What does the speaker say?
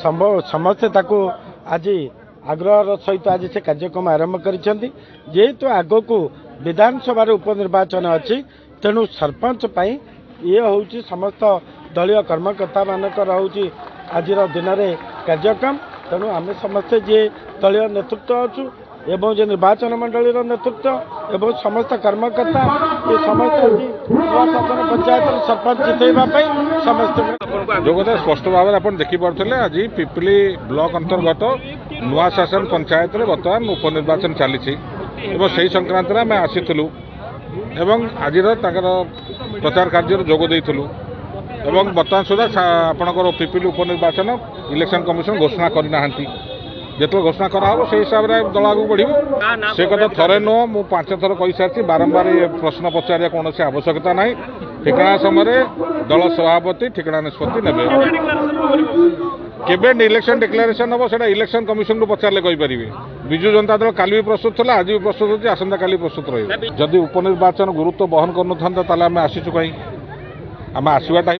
समस्ते ताकू आज आग्रह सहित आज से कार्यक्रम आरंभ करिसेंती जेहेतु आगो को विधानसभा उपनिर्वाचन अच्छी तेणु सरपंच पाई ये हूँ समस्त दलीय कर्मकर्ता मानकर हूँ आज दिन में कार्यक्रम तेणु आम समस्ते जी दलीय नेतृत्व अच्छु एवं जो निर्वाचन मंडली नेतृत्व एवं समस्त कर्मकर्ता ये समस्त शासन पंचायत सरपंच जितवाई समस्त जो कथा स्पष्ट भाव में आप देखिपे आज पिपली ब्लॉक अंतर्गत नुआ शासन पंचायत में बर्तमान उपनिर्वाचन चली से संक्रांत में आम आसीलु एवं आज प्रचार कार्य जोग देलु एवं बर्तमान सुधा आपणकर पिपली उपनिर्वाचन इलेक्शन कमिशन घोषणा करना जो घोषणा कराव से हिसाब से दल आगे बढ़ से कथा थे नुह मु 5 थर कही सारी बारंबार ये प्रश्न पचार कौन आवश्यकता ना ठिकाना समय दल सभापति ठिकाना निष्पत्ति ने केबे इलेक्शन डिक्लेरेशन हम से इलेक्शन कमिशन को पचारे कहींपर विजु जनता दल काली भी प्रस्तुत था आज भी प्रस्तुत होती आसंता काली प्रस्तुत रही जदि उपनिर्वाचन गुरुत्व बहन कर आसीचु कहीं आम आसवाटा